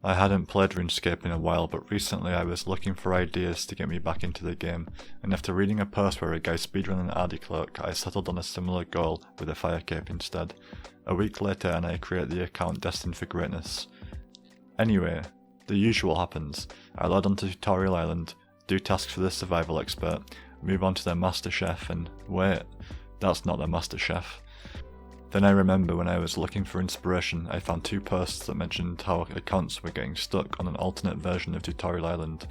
I hadn't played RuneScape in a while, but recently I was looking for ideas to get me back into the game, and after reading a post where a guy speedrun an Ardy cloak, I settled on a similar goal with a fire cape instead. A week later and I create the account destined for greatness. Anyway, the usual happens. I load onto Tutorial Island, do tasks for the survival expert, move on to the Master Chef and wait, that's not the Master Chef. Then I remember when I was looking for inspiration, I found 2 posts that mentioned how accounts were getting stuck on an alternate version of Tutorial Island.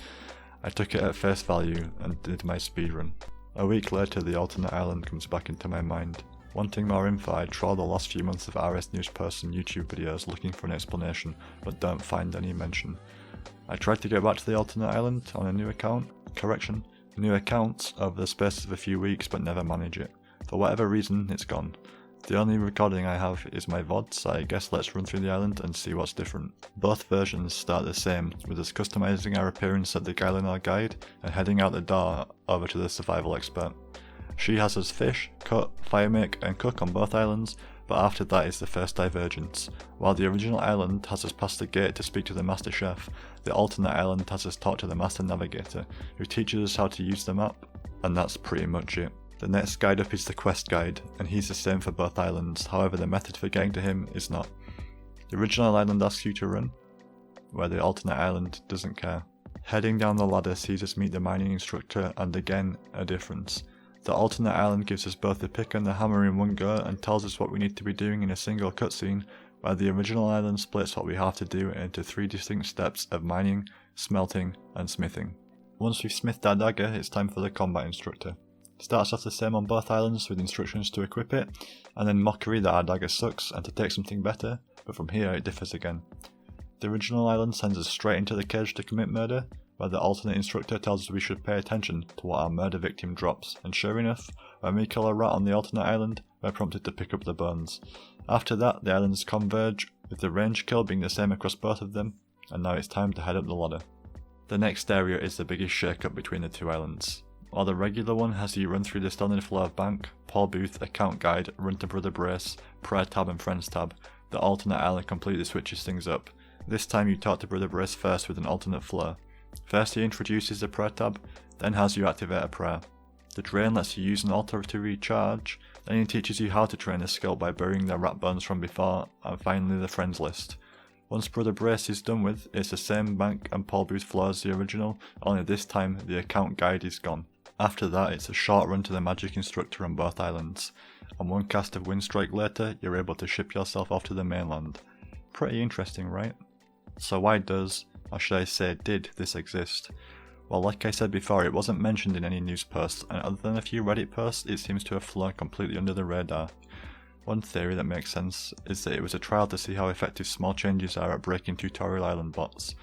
I took it at face value and did my speedrun. A week later the alternate island comes back into my mind. Wanting more info, I trawl the last few months of RS News Posts and YouTube videos looking for an explanation, but don't find any mention. I tried to get back to the alternate island on a new accounts over the space of a few weeks, but never manage it. For whatever reason, it's gone. The only recording I have is my VOD, so I guess let's run through the island and see what's different. Both versions start the same, with us customizing our appearance at the Guylanar guide and heading out the door over to the survival expert. She has us fish, cut, fire make and cook on both islands, but after that is the first divergence. While the original island has us past the gate to speak to the Master Chef, the alternate island has us talk to the Master Navigator, who teaches us how to use the map, and that's pretty much it. The next guide up is the quest guide, and he's the same for both islands, however the method for getting to him is not. The original island asks you to run, where the alternate island doesn't care. Heading down the ladder sees us meet the mining instructor, and again, a difference. The alternate island gives us both the pick and the hammer in one go and tells us what we need to be doing in a single cutscene, while the original island splits what we have to do into 3 distinct steps of mining, smelting and smithing. Once we've smithed our dagger, it's time for the combat instructor. Starts off the same on both islands with instructions to equip it, and then mockery that our dagger sucks and to take something better, but from here it differs again. The original island sends us straight into the cage to commit murder, where the alternate instructor tells us we should pay attention to what our murder victim drops, and sure enough, when we kill a rat on the alternate island, we're prompted to pick up the bones. After that, the islands converge, with the range kill being the same across both of them, and now it's time to head up the ladder. The next area is the biggest shake-up between the 2 islands. While the regular one has you run through the Stolen Flow Bank, Paul Booth, Account Guide, Run to Brother Brace, Prayer tab and Friends tab, the alternate island completely switches things up. This time you talk to Brother Brace first with an alternate flow. First he introduces the Prayer tab, then has you activate a prayer. The Drain lets you use an altar to recharge, then he teaches you how to train a skill by burying the rat bones from before, and finally the Friends list. Once Brother Brace is done with, it's the same bank and Paul Booth flow as the original, only this time the Account Guide is gone. After that it's a short run to the magic instructor on both islands, and one cast of Windstrike later you're able to ship yourself off to the mainland. Pretty interesting, right? So why does, or should I say did, this exist? Well, like I said before, it wasn't mentioned in any news posts, and other than a few Reddit posts it seems to have flown completely under the radar. One theory that makes sense is that it was a trial to see how effective small changes are at breaking Tutorial Island bots,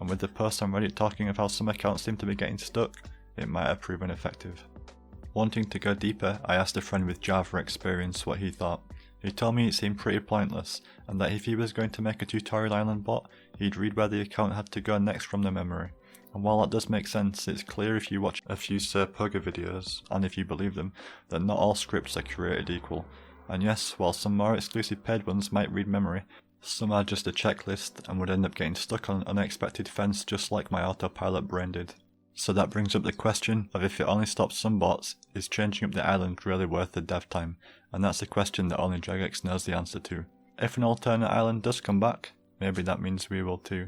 and with the post on Reddit talking of how some accounts seem to be getting stuck, it might have proven effective. Wanting to go deeper, I asked a friend with Java experience what he thought. He told me it seemed pretty pointless, and that if he was going to make a Tutorial Island bot, he'd read where the account had to go next from the memory. And while that does make sense, it's clear if you watch a few Sir Pugger videos, and if you believe them, that not all scripts are created equal. And yes, while some more exclusive paid ones might read memory, some are just a checklist and would end up getting stuck on an unexpected fence just like my autopilot brain did. So that brings up the question of if it only stops some bots, is changing up the island really worth the dev time? And that's a question that only Jagex knows the answer to. If an alternate island does come back, maybe that means we will too.